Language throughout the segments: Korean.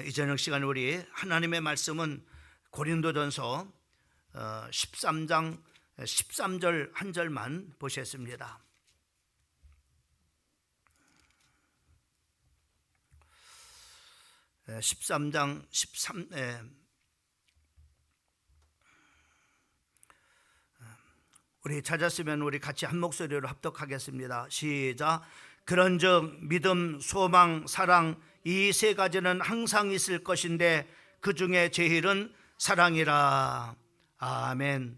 이 저녁 시간 우리 하나님의 말씀은 고린도전서 13장 13절 한 절만 보셨습니다. 예, 13장 13 우리 찾았으면 우리 같이 한 목소리로 합독하겠습니다. 시작. 그런즉 믿음, 소망, 사랑 이 세 가지는 항상 있을 것인데 그 중에 제일은 사랑이라. 아멘.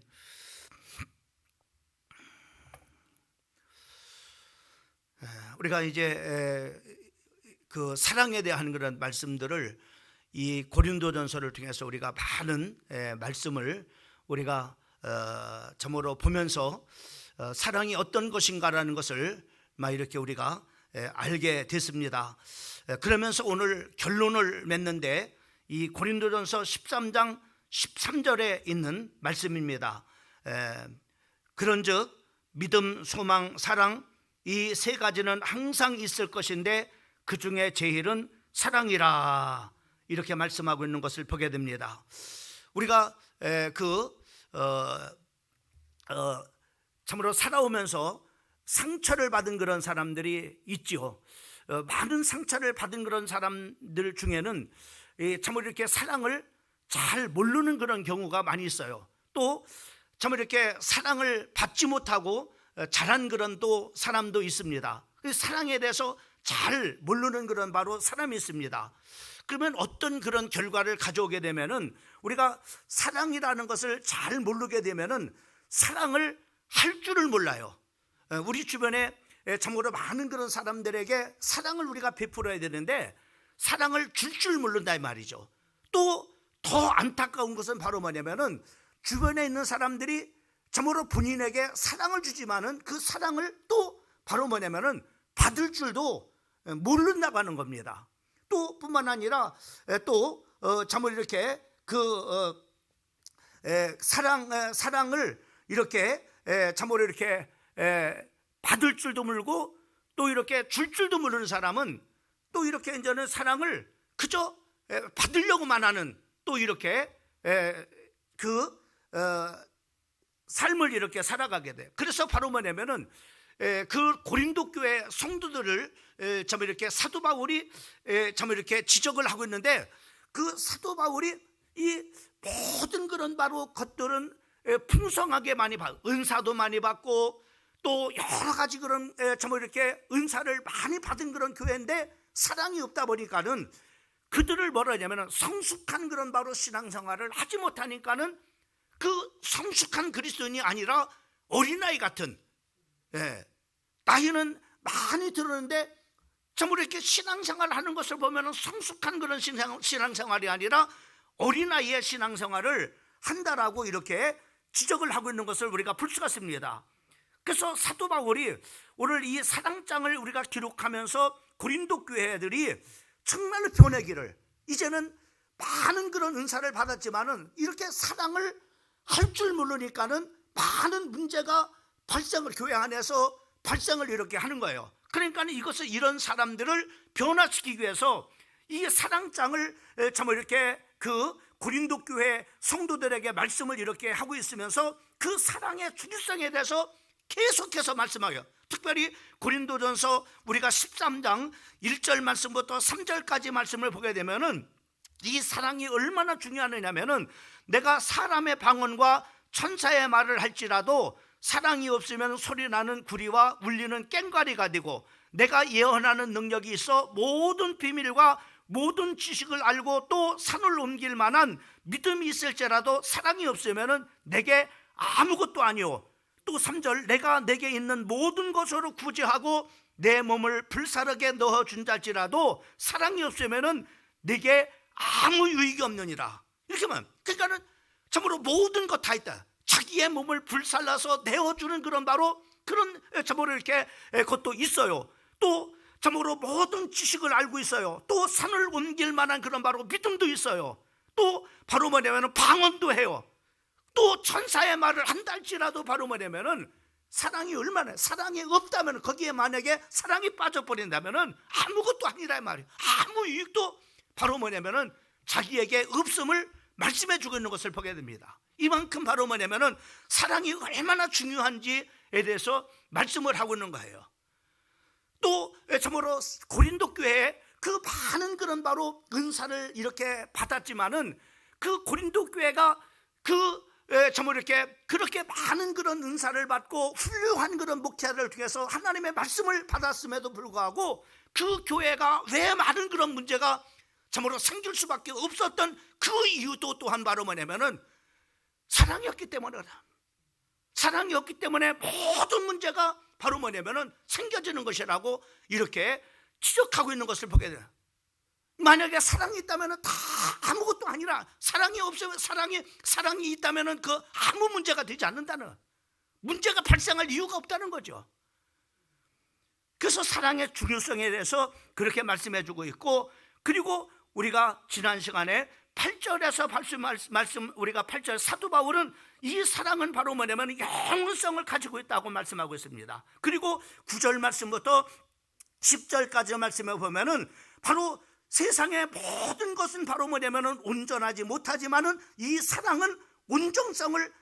우리가 이제 그 사랑에 대한 그런 말씀들을 이 고린도전서를 통해서 우리가 많은 말씀을 우리가 참으로 보면서 사랑이 어떤 것인가라는 것을 막 이렇게 우리가 알게 됐습니다. 그러면서 오늘 결론을 맺는데 이 고린도전서 13장 13절에 있는 말씀입니다. 그런즉 믿음, 소망, 사랑 이 세 가지는 항상 있을 것인데 그 중에 제일은 사랑이라, 이렇게 말씀하고 있는 것을 보게 됩니다. 우리가 참으로 살아오면서 상처를 받은 그런 사람들이 있지요. 많은 상처를 받은 그런 사람들 중에는 참으로 이렇게 사랑을 잘 모르는 그런 경우가 많이 있어요. 또 참으로 이렇게 사랑을 받지 못하고 자란 그런 또 사람도 있습니다. 사랑에 대해서 잘 모르는 그런 바로 사람이 있습니다. 그러면 어떤 그런 결과를 가져오게 되면은, 우리가 사랑이라는 것을 잘 모르게 되면은 사랑을 할 줄을 몰라요. 우리 주변에 참으로 많은 그런 사람들에게 사랑을 우리가 베풀어야 되는데 사랑을 줄 줄 모른다 이 말이죠. 또 더 안타까운 것은 바로 뭐냐면은 주변에 있는 사람들이 참으로 본인에게 사랑을 주지만은 그 사랑을 또 바로 뭐냐면은 받을 줄도 모른다고 하는 겁니다. 또 뿐만 아니라 또 참으로 이렇게 사랑을 이렇게 참으로 이렇게 받을 줄도 모르고 또 이렇게 줄 줄도 모르는 사람은 또 이렇게 이제는 사랑을 그저 받으려고만 하는 또 이렇게 삶을 이렇게 살아가게 돼요. 그래서 바로 뭐냐면은 그 고린도 교회 성도들을 참 이렇게 사도 바울이 참 이렇게 지적을 하고 있는데, 그 사도 바울이 이 모든 그런 바로 것들은 풍성하게 많이 받고 은사도 많이 받고 또 여러 가지 그런 참 이렇게 은사를 많이 받은 그런 교회인데 사랑이 없다 보니까는 그들을 뭐라 하냐면은 성숙한 그런 바로 신앙생활을 하지 못하니까는 그 성숙한 그리스도인이 아니라 어린아이 같은, 나이는 많이 들었는데 참으로 이렇게 신앙생활을 하는 것을 보면은 성숙한 그런 신앙생활이 아니라 어린아이의 신앙생활을 한다라고 이렇게 지적을 하고 있는 것을 우리가 볼 수가 있습니다. 그래서 사도 바울이 오늘 이 사랑장을 우리가 기록하면서 고린도 교회들이 정말로 변하기를, 이제는 많은 그런 은사를 받았지만은 이렇게 사랑을 할 줄 모르니까는 많은 문제가 발생을, 교회 안에서 발생을 이렇게 하는 거예요. 그러니까 이것을, 이런 사람들을 변화시키기 위해서 이 사랑장을 참 이렇게 그 고린도 교회 성도들에게 말씀을 이렇게 하고 있으면서 그 사랑의 중요성에 대해서 계속해서 말씀하여, 특별히 고린도전서 우리가 13장 1절 말씀부터 3절까지 말씀을 보게 되면은 이 사랑이 얼마나 중요하냐면은, 내가 사람의 방언과 천사의 말을 할지라도 사랑이 없으면 소리나는 구리와 울리는 꽹과리가 되고, 내가 예언하는 능력이 있어 모든 비밀과 모든 지식을 알고 또 산을 옮길 만한 믿음이 있을지라도 사랑이 없으면 내게 아무것도 아니오. 또 3절, 내가 내게 있는 모든 것으로 구제하고 내 몸을 불사르게 넣어준달지라도 사랑이 없으면 내게 아무 유익이 없느니라. 이렇게만, 그러니까는 참으로 모든 것 다 있다. 자기의 몸을 불살라서 내어주는 그런 바로 그런 참으로 이렇게 것도 있어요. 또 참으로 모든 지식을 알고 있어요. 또 산을 옮길 만한 그런 바로 믿음도 있어요. 또 바로 뭐냐면 방언도 해요. 또 천사의 말을 한다 할지라도 바로 뭐냐면은 사랑이 얼마나, 사랑이 없다면, 거기에 만약에 사랑이 빠져버린다면은 아무것도 아니라 말이에요. 아무 유익도 바로 뭐냐면은 자기에게 없음을 말씀해 주고 있는 것을 보게 됩니다. 이만큼 바로 뭐냐면은 사랑이 얼마나 중요한지에 대해서 말씀을 하고 있는 거예요. 또 참으로 고린도 교회에 그 많은 그런 바로 은사를 이렇게 받았지만은 그 고린도 교회가 참으로 이렇게 그렇게 많은 그런 은사를 받고 훌륭한 그런 목회자를 통해서 하나님의 말씀을 받았음에도 불구하고 그 교회가 왜 많은 그런 문제가 참으로 생길 수밖에 없었던 그 이유도 또한 바로 뭐냐면은 사랑이었기 때문이다. 사랑이었기 때문에 모든 문제가 바로 뭐냐면은 생겨지는 것이라고 이렇게 지적하고 있는 것을 보게 돼요. 만약에 사랑이 있다면은 다 아무것도 아니라 사랑이 없으면 사랑이 있다면은 그 아무 문제가 되지 않는다는, 문제가 발생할 이유가 없다는 거죠. 그래서 사랑의 중요성에 대해서 그렇게 말씀해 주고 있고, 그리고 우리가 지난 시간에 8절에서 우리가 8절 사도 바울은 이 사랑은 바로 뭐냐면 영원성을 가지고 있다고 말씀하고 있습니다. 그리고 9절 말씀부터 10절까지 말씀해 보면은 바로 세상의 모든 것은 바로 뭐냐면은 온전하지 못하지만은 이 사랑은 온전성을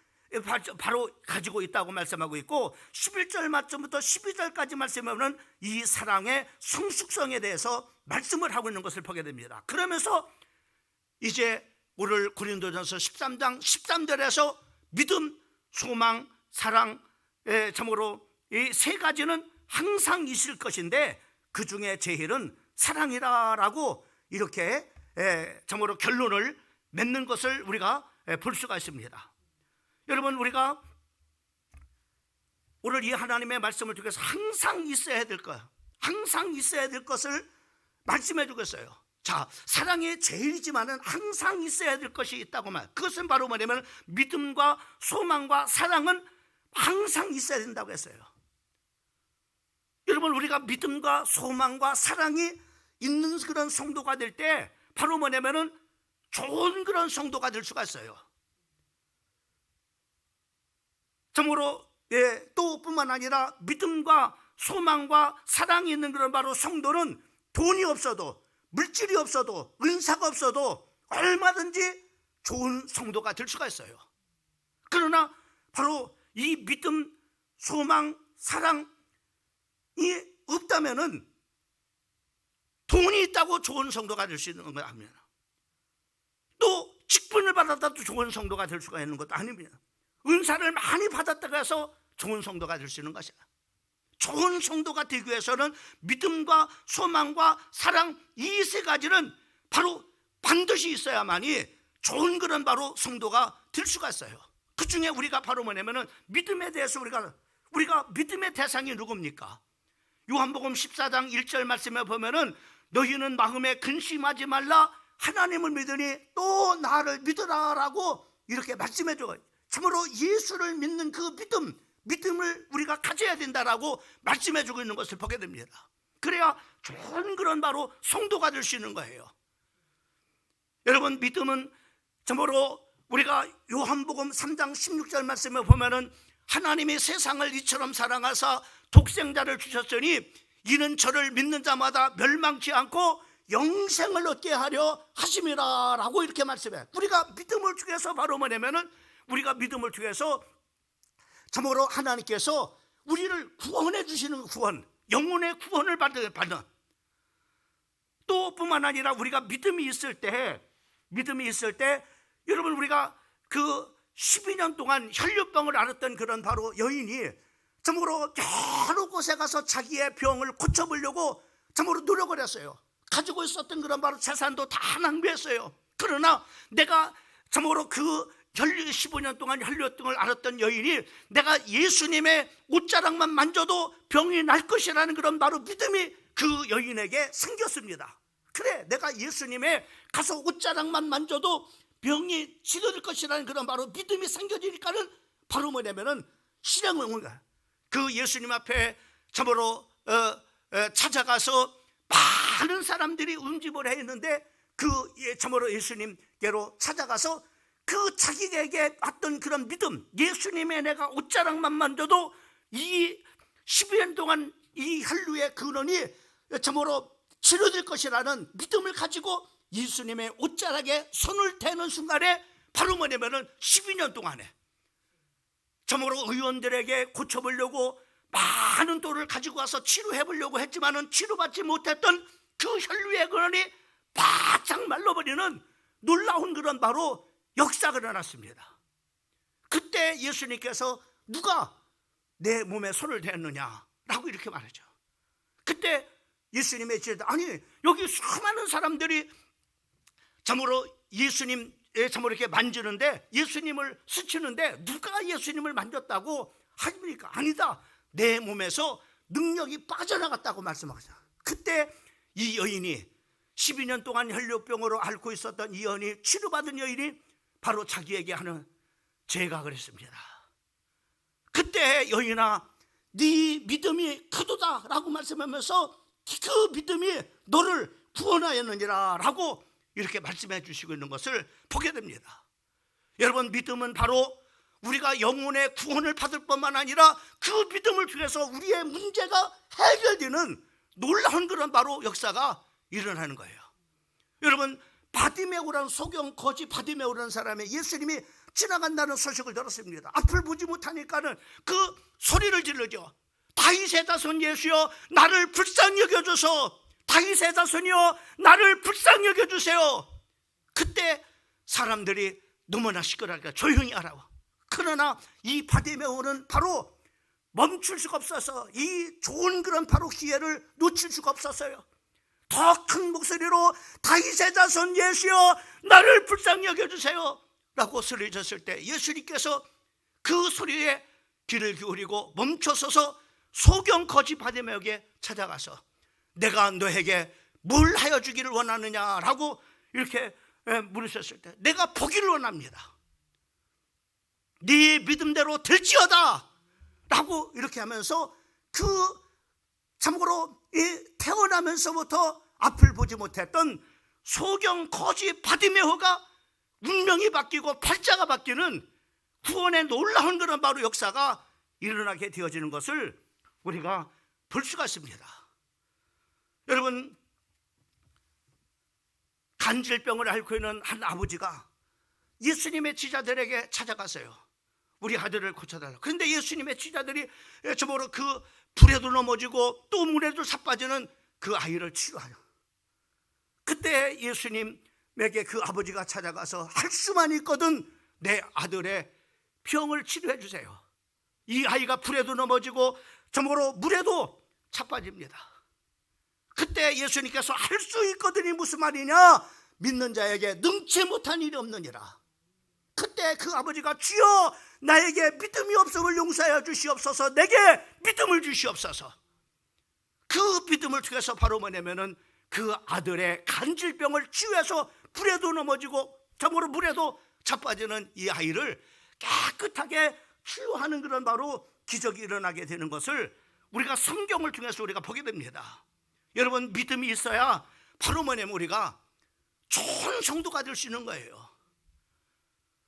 바로 가지고 있다고 말씀하고 있고, 11절 말씀부터 12절까지 말씀하면 이 사랑의 성숙성에 대해서 말씀을 하고 있는 것을 보게 됩니다. 그러면서 이제 오늘 고린도전서 13장 13절에서 믿음, 소망, 사랑, 참으로 이 세 가지는 항상 있을 것인데 그 중에 제일은 사랑이라라고 이렇게 참으로 결론을 맺는 것을 우리가 볼 수가 있습니다. 여러분, 우리가 오늘 이 하나님의 말씀을 통해서 항상 있어야 될 것, 항상 있어야 될 것을 말씀해 주겠어요. 자, 사랑이 제일이지만은 항상 있어야 될 것이 있다고 말. 그것은 바로 뭐냐면 믿음과 소망과 사랑은 항상 있어야 된다고 했어요. 여러분, 우리가 믿음과 소망과 사랑이 있는 그런 성도가 될 때 바로 뭐냐면은 좋은 그런 성도가 될 수가 있어요. 참으로 또 뿐만 아니라 믿음과 소망과 사랑이 있는 그런 바로 성도는 돈이 없어도, 물질이 없어도, 은사가 없어도 얼마든지 좋은 성도가 될 수가 있어요. 그러나 바로 이 믿음, 소망, 사랑이 없다면은 돈이 있다고 좋은 성도가 될 수 있는 거 아닙니다. 또 직분을 받았다도 좋은 성도가 될 수가 있는 것도 아닙니다. 은사를 많이 받았다고 해서 좋은 성도가 될 수 있는 것이야. 좋은 성도가 되기 위해서는 믿음과 소망과 사랑, 이 세 가지는 바로 반드시 있어야만이 좋은 그런 바로 성도가 될 수가 있어요. 그 중에 우리가 바로 뭐냐면은 믿음에 대해서 우리가 믿음의 대상이 누굽니까? 요한복음 14장 1절 말씀에 보면은 너희는 마음에 근심하지 말라, 하나님을 믿으니 또 나를 믿으라라고 이렇게 말씀해 줘요. 참으로 예수를 믿는 그 믿음을 우리가 가져야 된다라고 말씀해 주고 있는 것을 보게 됩니다. 그래야 좋은 그런 바로 성도가 될 수 있는 거예요. 여러분, 믿음은 참으로 우리가 요한복음 3장 16절 말씀에 보면은 하나님이 세상을 이처럼 사랑하사 독생자를 주셨으니 이는 저를 믿는 자마다 멸망치 않고 영생을 얻게 하려 하심이라 라고 이렇게 말씀해. 우리가 믿음을 통해서 바로 뭐냐면은 우리가 믿음을 통해서 참으로 하나님께서 우리를 구원해 주시는 구원, 영혼의 구원을 받는 또 뿐만 아니라 우리가 믿음이 있을 때 여러분, 우리가 그 12년 동안 혈류병을 앓았던 그런 바로 여인이 참으로 여러 곳에 가서 자기의 병을 고쳐보려고 참으로 노력을 했어요. 가지고 있었던 그런 바로 재산도 다 낭비했어요. 그러나 내가 참으로 그 15년 동안 혈류병을 앓았던 여인이 내가 예수님의 옷자락만 만져도 병이 날 것이라는 그런 바로 믿음이 그 여인에게 생겼습니다. 그래, 내가 예수님의 가서 옷자락만 만져도 병이 치료될 것이라는 그런 바로 믿음이 생겨지니까는 바로 뭐냐면은 실행을 온 거야. 그 예수님 앞에 참으로 찾아가서 많은 사람들이 응집을 했는데 그 참으로 예수님께로 찾아가서 그 자기에게 왔던 그런 믿음, 예수님의 내가 옷자락만 만져도 이 12년 동안 이 혈류의 근원이 참으로 치료될 것이라는 믿음을 가지고 예수님의 옷자락에 손을 대는 순간에 바로 뭐냐면은 12년 동안에 저모로 의원들에게 고쳐보려고 많은 돈을 가지고 와서 치료해보려고 했지만은 치료받지 못했던 그 혈류의 근원이 바짝 말라버리는 놀라운 그런 바로 역사가 일어났습니다. 그때 예수님께서 누가 내 몸에 손을 대었느냐라고 이렇게 말하죠. 그때 예수님의 제자, 아니 여기 수많은 사람들이 참으로 예수님 참으로 이렇게 만지는데, 예수님을 스치는데 누가 예수님을 만졌다고 하십니까? 아니다, 내 몸에서 능력이 빠져나갔다고 말씀하셨어요. 그때 이 여인이 12년 동안 혈류병으로 앓고 있었던 이 여인이, 치료받은 여인이 바로 자기에게 하는 제가 그랬습니다. 그때 여인아, 네 믿음이 크도다 라고 말씀하면서 그 믿음이 너를 구원하였느니라 라고 이렇게 말씀해 주시고 있는 것을 보게 됩니다. 여러분, 믿음은 바로 우리가 영혼의 구원을 받을 뿐만 아니라 그 믿음을 통해서 우리의 문제가 해결되는 놀라운 그런 바로 역사가 일어나는 거예요. 여러분, 바디메오라는 소경 거지 바디메오라는 사람의 예수님이 지나간다는 소식을 들었습니다. 앞을 보지 못하니까는 그 소리를 지르죠. 다윗의 자손 예수여, 나를 불쌍히 여겨줘서, 다윗의 자손이여, 나를 불쌍히 여겨주세요. 그때 사람들이 너무나 시끄러우니까 조용히 하라고. 그러나 이 바디메오는 바로 멈출 수가 없어서 이 좋은 그런 바로 기회를 놓칠 수가 없었어요. 더 큰 목소리로 다윗의 자손 예수여, 나를 불쌍히 여겨주세요 라고 소리를 졌을 때 예수님께서 그 소리에 귀를 기울이고 멈춰서서 소경 거지 바디메오에게 찾아가서 내가 너에게 뭘 하여 주기를 원하느냐라고 이렇게 물으셨을 때, 내가 보기를 원합니다. 네 믿음대로 될지어다 라고 이렇게 하면서 그 참고로 태어나면서부터 앞을 보지 못했던 소경 거지 바디메오가 운명이 바뀌고 팔자가 바뀌는 구원의 놀라운 그런 바로 역사가 일어나게 되어지는 것을 우리가 볼 수가 있습니다. 여러분, 간질병을 앓고 있는 한 아버지가 예수님의 제자들에게 찾아갔어요. 우리 아들을 고쳐달라. 그런데 예수님의 제자들이 저보러 그 불에도 넘어지고 또 물에도 자빠지는 그 아이를 치료하려. 그때 예수님에게 그 아버지가 찾아가서 할 수만 있거든 내 아들의 병을 치료해 주세요. 이 아이가 불에도 넘어지고 저보러 물에도 자빠집니다. 그때 예수님께서 할 수 있거든이 무슨 말이냐? 믿는 자에게 능치 못한 일이 없느니라. 그때 그 아버지가 주여, 나에게 믿음이 없음을 용서하여 주시옵소서, 내게 믿음을 주시옵소서. 그 믿음을 통해서 바로 뭐냐면은 그 아들의 간질병을 치유해서 불에도 넘어지고 저모로 물에도 자빠지는 이 아이를 깨끗하게 치유하는 그런 바로 기적이 일어나게 되는 것을 우리가 성경을 통해서 우리가 보게 됩니다. 여러분, 믿음이 있어야 바로 뭐냐면 우리가 좋은 성도가 될 수 있는 거예요.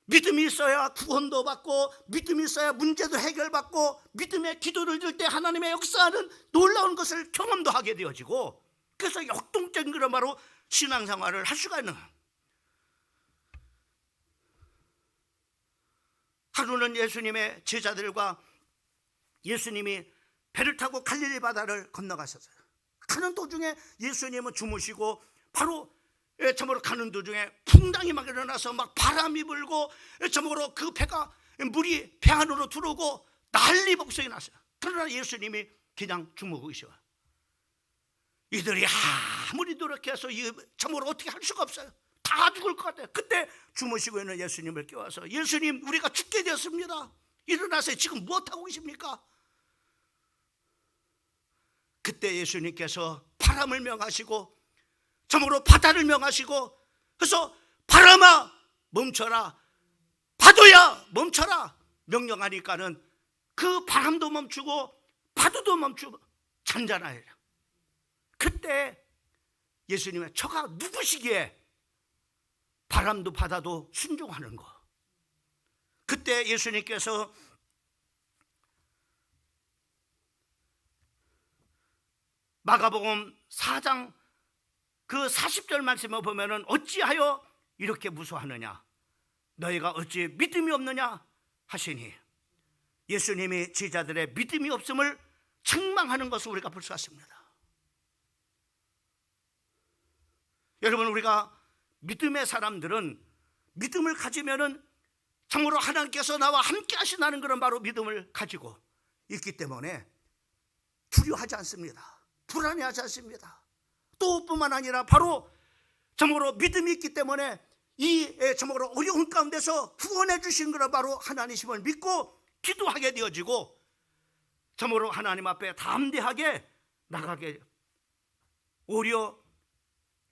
믿음이 있어야 구원도 받고, 믿음이 있어야 문제도 해결받고, 믿음의 기도를 들 때 하나님의 역사하는 놀라운 것을 경험도 하게 되어지고, 그래서 역동적인 그런 바로 신앙생활을 할 수가 있는. 하루는 예수님의 제자들과 예수님이 배를 타고 갈릴리 바다를 건너가셨어요. 가는 도중에 예수님은 주무시고 바로 저으로 가는 도중에 풍랑이 막 일어나서 막 바람이 불고 저으로 그 배가 물이 배 안으로 들어오고 난리 복성이 났어요. 그러나 예수님이 그냥 주무고 계셔요. 이들이 아무리 노력해서 저으로 어떻게 할 수가 없어요. 다 죽을 것 같아요. 그때 주무시고 있는 예수님을 깨워서, 예수님, 우리가 죽게 되었습니다. 일어나세요. 지금 무엇하고 계십니까? 그때 예수님께서 바람을 명하시고 저으로 바다를 명하시고, 그래서 바람아 멈춰라, 파도야 멈춰라 명령하니까는 그 바람도 멈추고 파도도 멈추고 잔잔하여. 그때 예수님의 저가 누구시기에 바람도 바다도 순종하는 거. 그때 예수님께서 마가복음 4장 그 40절 말씀을 보면은 어찌하여 이렇게 무소하느냐, 너희가 어찌 믿음이 없느냐 하시니, 예수님이 제자들의 믿음이 없음을 책망하는 것을 우리가 볼 수 있습니다. 여러분, 우리가 믿음의 사람들은 믿음을 가지면은 참으로 하나님께서 나와 함께 하신다는 그런 바로 믿음을 가지고 있기 때문에 두려워하지 않습니다. 불안해하지 않습니다. 또 뿐만 아니라 바로 참으로 믿음이 있기 때문에 이 참으로 어려운 가운데서 구원해 주신 그런 바로 하나님심을 믿고 기도하게 되어지고 참으로 하나님 앞에 담대하게 나가게, 오히려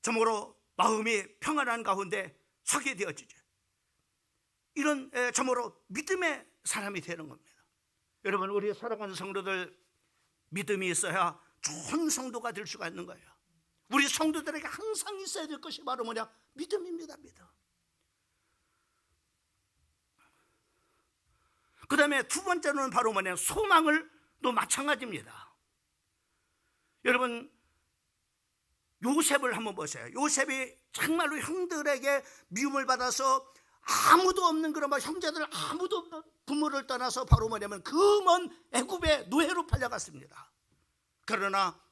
참으로 마음이 평안한 가운데 서게 되어지죠. 이런 참으로 믿음의 사람이 되는 겁니다. 여러분, 우리 사랑하는 성도들, 믿음이 있어야 좋은 성도가 될 수가 있는 거예요. 우리 성도들에게 항상 있어야 될 것이 바로 뭐냐? 믿음입니다. 믿음. 그 다음에 두 번째는 바로 뭐냐? 소망을 또 마찬가지입니다. 여러분, 요셉을 한번 보세요. 요셉이 정말로 형들에게 미움을 받아서 아무도 없는 그런 형제들 아무도 없는 부모를 떠나서 바로 뭐냐면 그 먼 애굽의 노예로 팔려갔습니다. 그러나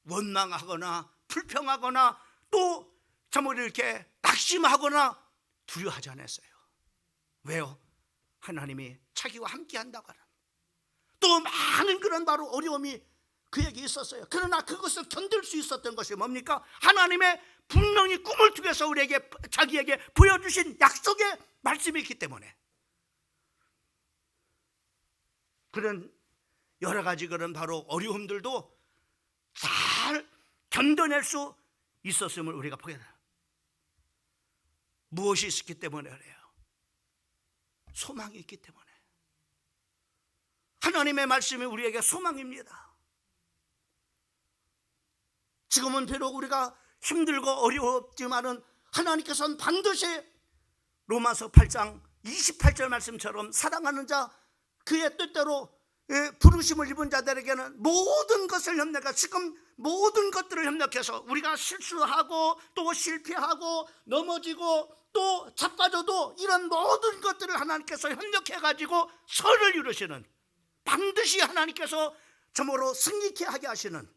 원망하거나 불평하거나 또 참으로 이렇게 낙심하거나 두려워하지 않았어요. 왜요? 하나님이 자기와 함께 한다고 하는, 또 많은 그런 바로 어려움이 그에게 있었어요. 그러나 그것을 견딜 수 있었던 것이 뭡니까? 하나님의 분명히 꿈을 통해서 우리에게, 자기에게 보여주신 약속의 말씀이 있기 때문에 그런 여러 가지 그런 바로 어려움들도 잘 견뎌낼 수 있었음을 우리가 보게 돼요. 무엇이 있기 때문에 그래요? 소망이 있기 때문에. 하나님의 말씀이 우리에게 소망입니다. 지금은 비록 우리가 힘들고 어려웠지만은 하나님께서는 반드시 로마서 8장 28절 말씀처럼 사랑하는 자, 그의 뜻대로 부르심을 입은 자들에게는 모든 것을 협력해, 지금 모든 것들을 협력해서 우리가 실수하고 또 실패하고 넘어지고 또 자빠져도 이런 모든 것들을 하나님께서 협력해 가지고 선을 이루시는, 반드시 하나님께서 참으로 승리케 하게 하시는.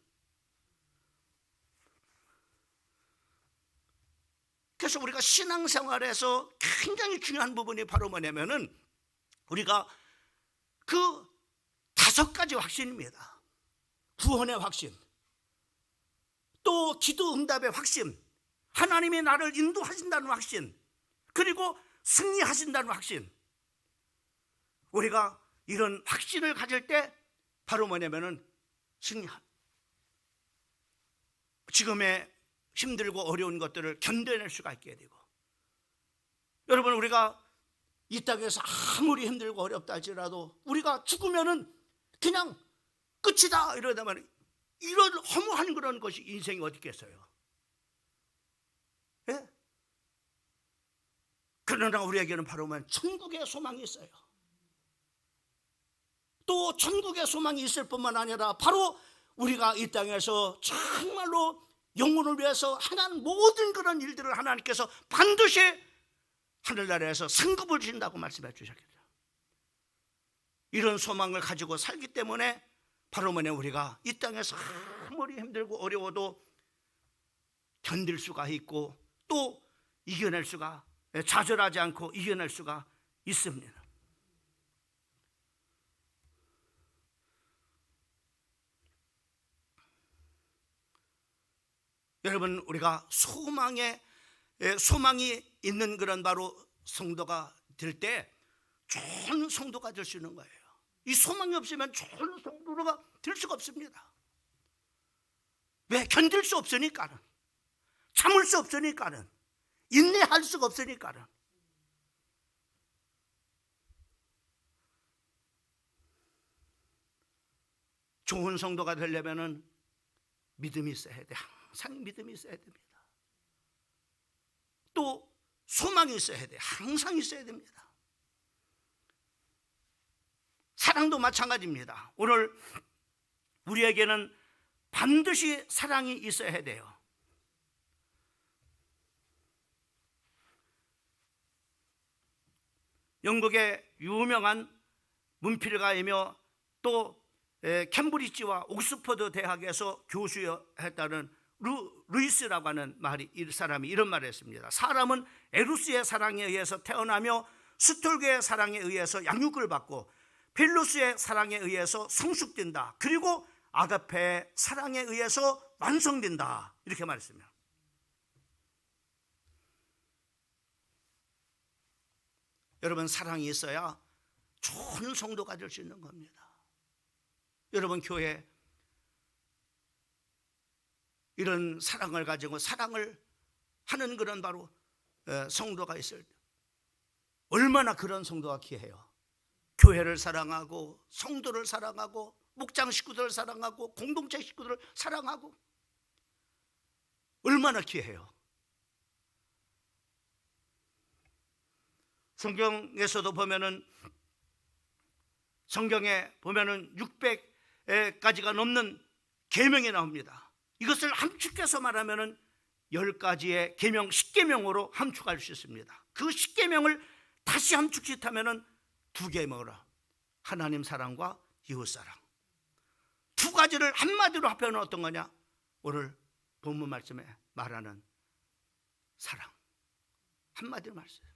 그래서 우리가 신앙생활에서 굉장히 중요한 부분이 바로 뭐냐면은 우리가 그 5가지 확신입니다. 구원의 확신, 또 기도 응답의 확신, 하나님이 나를 인도하신다는 확신, 그리고 승리하신다는 확신. 우리가 이런 확신을 가질 때 바로 뭐냐면은 승리한, 지금의 힘들고 어려운 것들을 견뎌낼 수가 있게 되고, 여러분, 우리가 이 땅에서 아무리 힘들고 어렵다 할지라도 우리가 죽으면은 그냥 끝이다 이러다만 이런 허무한 그런 것이 인생이 어디 있겠어요? 예? 그러나 우리에게는 바로 천국의 소망이 있어요. 또 천국의 소망이 있을 뿐만 아니라 바로 우리가 이 땅에서 정말로 영혼을 위해서 행한 모든 그런 일들을 하나님께서 반드시 하늘나라에서 상급을 주신다고 말씀해 주셨겠죠. 이런 소망을 가지고 살기 때문에 바로 뭐냐, 우리가 이 땅에서 아무리 힘들고 어려워도 견딜 수가 있고 또 이겨낼 수가, 좌절하지 않고 이겨낼 수가 있습니다. 여러분, 우리가 소망이 있는 그런 바로 성도가 될 때 좋은 성도가 될 수 있는 거예요. 이 소망이 없으면 좋은 성도가 될 수가 없습니다. 왜? 견딜 수 없으니까는, 참을 수 없으니까는, 인내할 수가 없으니까는. 좋은 성도가 되려면은 믿음이 있어야 돼. 항상 믿음이 있어야 됩니다. 또 소망이 있어야 돼. 항상 있어야 됩니다. 사랑도 마찬가지입니다. 오늘 우리에게는 반드시 사랑이 있어야 돼요. 영국의 유명한 문필가이며 또 캠브리지와 옥스퍼드 대학에서 교수였다는 루이스라고 하는 사람이 이런 말을 했습니다. 사람은 에루스의 사랑에 의해서 태어나며 스톨게의 사랑에 의해서 양육을 받고 필로스의 사랑에 의해서 성숙된다. 그리고 아가페의 사랑에 의해서 완성된다. 이렇게 말했습니다. 여러분, 사랑이 있어야 좋은 성도가 될 수 있는 겁니다. 여러분, 교회 이런 사랑을 가지고 사랑을 하는 그런 바로 성도가 있을 때 얼마나 그런 성도가 귀해요. 교회를 사랑하고 성도를 사랑하고 목장 식구들을 사랑하고 공동체 식구들을 사랑하고 얼마나 귀해요. 성경에서도 보면은 성경에 보면은 600가지가 넘는 계명이 나옵니다. 이것을 함축해서 말하면은 10가지의 계명, 10계명으로 함축할 수 있습니다. 그 10계명을 다시 함축시키면은 2계명으로 하나님 사랑과 이웃 사랑. 2가지를 한마디로 합해놓은 어떤 거냐? 오늘 본문 말씀에 말하는 사랑. 한마디로 말씀.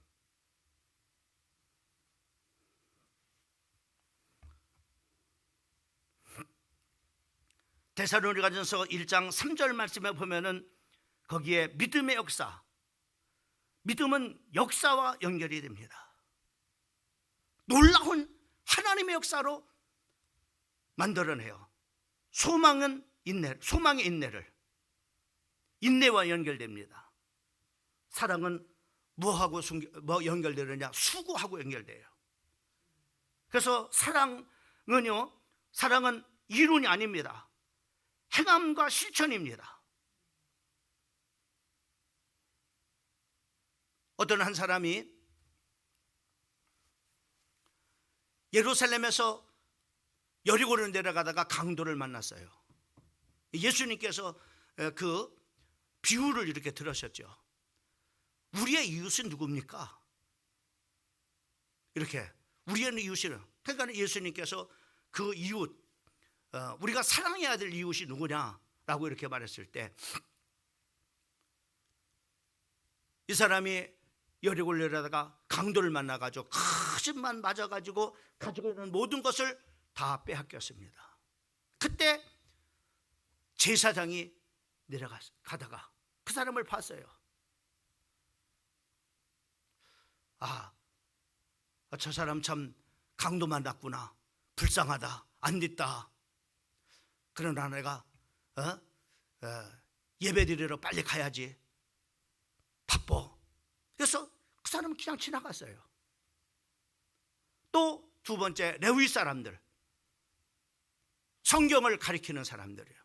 데살로니가전서 1장 3절 말씀에 보면은 거기에 믿음의 역사, 믿음은 역사와 연결이 됩니다. 놀라운 하나님의 역사로 만들어내요. 소망은 인내, 소망의 인내를, 인내와 연결됩니다. 사랑은 뭐하고 연결되느냐? 수고하고 연결돼요. 그래서 사랑은요, 사랑은 이론이 아닙니다. 행함과 실천입니다. 어떤 한 사람이 예루살렘에서 여리고를 내려가다가 강도를 만났어요. 예수님께서 그 비유를 이렇게 들으셨죠. 우리의 이웃은 누굽니까? 이렇게 우리의 이웃은, 그러니까 예수님께서 그 이웃, 우리가 사랑해야 될 이웃이 누구냐라고 이렇게 말했을 때 이 사람이 여리고를 내려다가 강도를 만나가지고 크신만 맞아가지고 가지고 있는 모든 것을 다 빼앗겼습니다. 그때 제사장이 내려가다가 그 사람을 봤어요. 저 사람 참 강도 만났구나, 불쌍하다, 안 됐다. 그러나 내가 예배드리러 빨리 가야지, 바빠. 그래서 그 사람은 그냥 지나갔어요. 또 2번째, 레위 사람들, 성경을 가리키는 사람들이에요.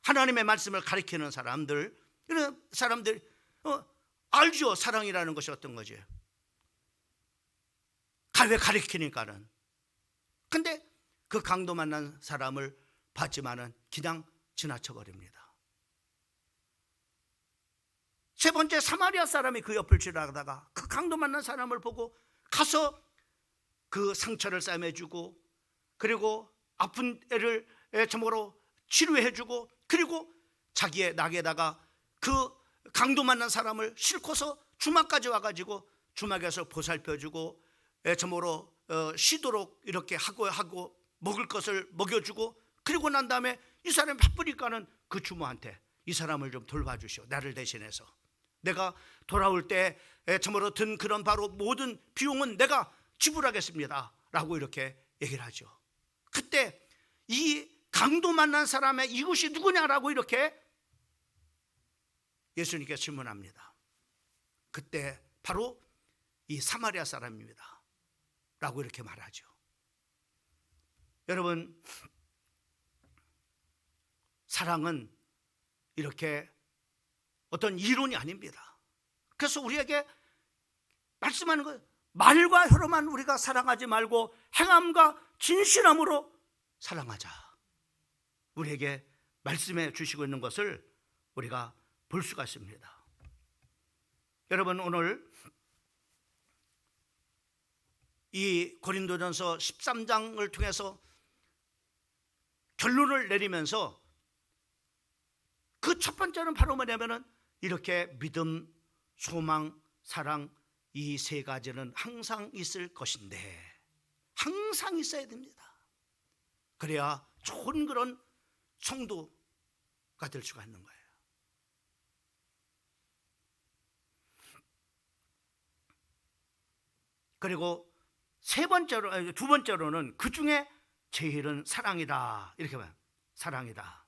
하나님의 말씀을 가리키는 사람들, 이런 사람들 알죠? 사랑이라는 것이 어떤 거지? 왜 가리키니까는. 근데 그 강도 만난 사람을 봤지만은 그냥 지나쳐 버립니다. 3번째, 사마리아 사람이 그 옆을 지나가다가 그 강도 만난 사람을 보고 가서 그 상처를 싸매주고, 그리고 아픈 애를 저모로 치료해주고, 그리고 자기의 낙에다가 그 강도 만난 사람을 싣고서 주막까지 와가지고 주막에서 보살펴주고 저모로 쉬도록 이렇게 하고 먹을 것을 먹여주고, 그리고 난 다음에 이 사람이 바쁘니까는 그 주모한테 이 사람을 좀 돌봐주시오, 나를 대신해서. 내가 돌아올 때 저모로 든 그런 바로 모든 비용은 내가 지불하겠습니다 라고 이렇게 얘기를 하죠. 그때 이 강도 만난 사람의 이웃이 누구냐라고 이렇게 예수님께 질문합니다. 그때 바로 이 사마리아 사람입니다 라고 이렇게 말하죠. 여러분, 사랑은 이렇게 어떤 이론이 아닙니다. 그래서 우리에게 말씀하는 거예요. 말과 혀로만 우리가 사랑하지 말고 행함과 진실함으로 사랑하자. 우리에게 말씀해 주시고 있는 것을 우리가 볼 수가 있습니다. 여러분, 오늘 이 고린도전서 13장을 통해서 결론을 내리면서 그 첫 번째는 바로 뭐냐면은 이렇게 믿음, 소망, 사랑, 이 세 가지는 항상 있을 것인데, 항상 있어야 됩니다. 그래야 좋은 그런 성도가 될 수가 있는 거예요. 그리고 두 번째로는 그 중에 제일은 사랑이다. 이렇게 봐요. 사랑이다.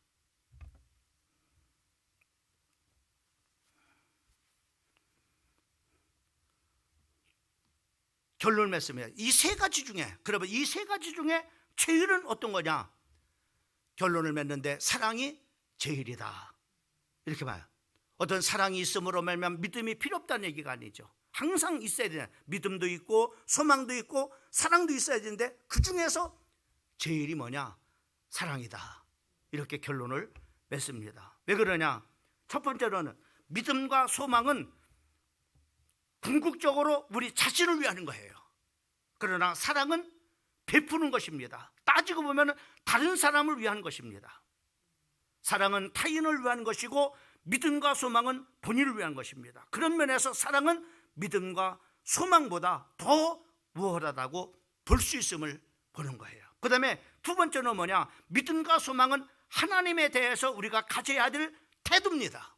결론을 맺습니다. 이 세 가지 중에, 그러면 이 세 가지 중에 제일은 어떤 거냐? 결론을 맺는데 사랑이 제일이다. 이렇게 봐요. 어떤 사랑이 있음으로 말미암아 믿음이 필요 없다는 얘기가 아니죠. 항상 있어야 되냐. 믿음도 있고 소망도 있고 사랑도 있어야 되는데 그 중에서 제일이 뭐냐? 사랑이다. 이렇게 결론을 맺습니다. 왜 그러냐? 첫 번째로는 믿음과 소망은 궁극적으로 우리 자신을 위하는 거예요. 그러나 사랑은 베푸는 것입니다. 따지고 보면 다른 사람을 위한 것입니다. 사랑은 타인을 위한 것이고 믿음과 소망은 본인을 위한 것입니다. 그런 면에서 사랑은 믿음과 소망보다 더 우월하다고 볼 수 있음을 보는 거예요. 그 다음에 두 번째는 뭐냐? 믿음과 소망은 하나님에 대해서 우리가 가져야 될 태도입니다.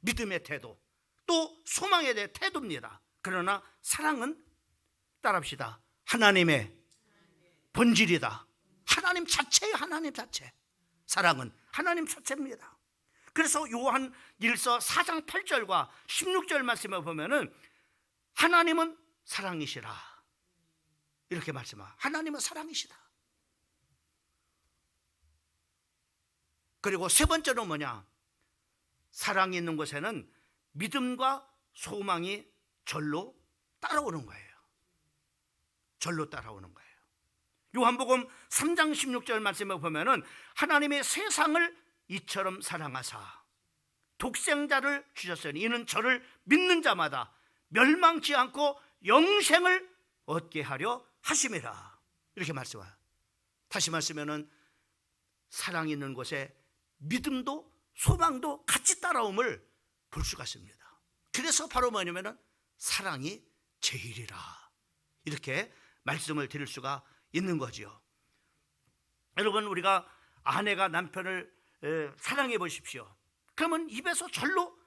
믿음의 태도, 또 소망에 대해 태도입니다. 그러나 사랑은 따라합시다. 하나님의 본질이다. 하나님 자체예요. 하나님 자체. 사랑은 하나님 자체입니다. 그래서 요한 1서 4장 8절과 16절 말씀을 보면은 하나님은 사랑이시라. 이렇게 말씀합니다. 하나님은 사랑이시다. 그리고 세 번째는 뭐냐? 사랑이 있는 곳에는 믿음과 소망이 절로 따라오는 거예요. 절로 따라오는 거예요. 요한복음 3장 16절 말씀을 보면은 하나님의 세상을 이처럼 사랑하사 독생자를 주셨으니 이는 저를 믿는 자마다 멸망치 않고 영생을 얻게 하려 하심이라. 이렇게 말씀해요. 다시 말씀하면은 사랑이 있는 곳에 믿음도 소망도 같이 따라옴을 볼 수가 있습니다. 그래서 바로 뭐냐면은 사랑이 제일이라. 이렇게 말씀을 드릴 수가 있는 거죠. 여러분, 우리가 아내가 남편을 사랑해 보십시오. 그러면 입에서 절로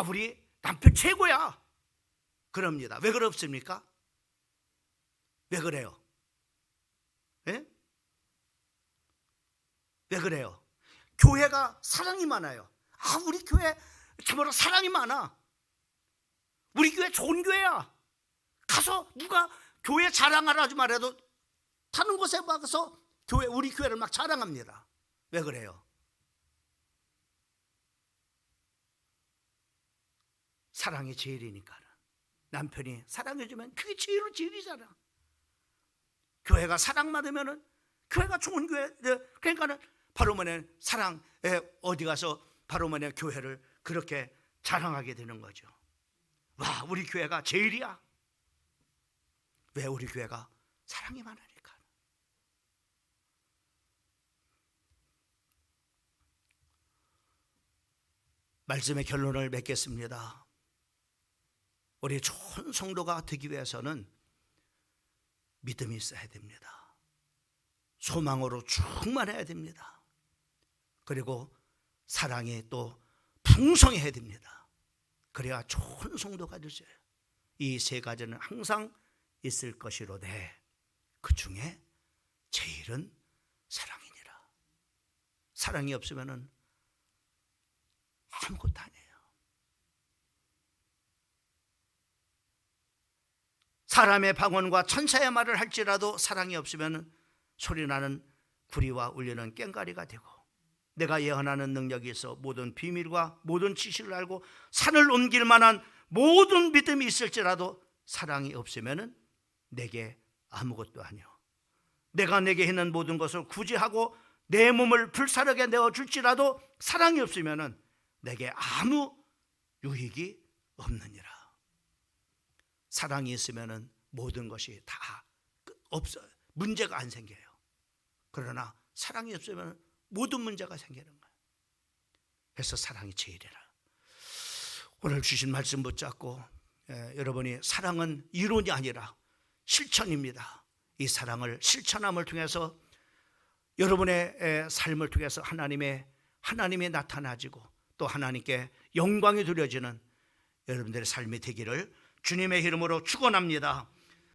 우리 남편 최고야 그럽니다. 왜 그렇습니까? 왜 그래요? 예? 왜 그래요? 교회가 사랑이 많아요. 우리 교회 참으로 사랑이 많아. 우리 교회 좋은 교회야. 가서 누가 교회 자랑하라지 말해도 타는 곳에 가서 우리 교회를 막 자랑합니다. 왜 그래요? 사랑이 제일이니까. 남편이 사랑해주면 그게 제일이잖아. 교회가 사랑받으면은 교회가 좋은 교회. 그러니까는 바로 뭐냐, 사랑에 어디 가서 바로 뭐냐, 교회를 그렇게 자랑하게 되는 거죠. 와, 우리 교회가 제일이야. 왜? 우리 교회가 사랑이 많으니까. 말씀의 결론을 맺겠습니다. 우리 좋은 성도가 되기 위해서는 믿음이 있어야 됩니다. 소망으로 충만해야 됩니다. 그리고 사랑이 또 풍성해야 됩니다. 그래야 좋은 성도가 될 수 있어요. 이 세 가지는 항상 있을 것이로되 그 중에 제일은 사랑이니라. 사랑이 없으면 아무것도 아니에요. 사람의 방언과 천사의 말을 할지라도 사랑이 없으면 소리나는 구리와 울리는 꽹과리가 되고, 내가 예언하는 능력이 있어 모든 비밀과 모든 지식을 알고 산을 옮길 만한 모든 믿음이 있을지라도 사랑이 없으면 내게 아무것도 아니오. 내가 내게 있는 모든 것을 구제하고 내 몸을 불사르게 내어줄지라도 사랑이 없으면 내게 아무 유익이 없느니라. 사랑이 있으면 모든 것이 다 없어 문제가 안 생겨요. 그러나 사랑이 없으면 모든 문제가 생기는 거예요. 그래서 사랑이 제일이라. 오늘 주신 말씀 붙잡고 여러분이 사랑은 이론이 아니라 실천입니다. 이 사랑을 실천함을 통해서 여러분의 삶을 통해서 하나님이 나타나지고 또 하나님께 영광이 드려지는 여러분들의 삶이 되기를 주님의 이름으로 축원합니다.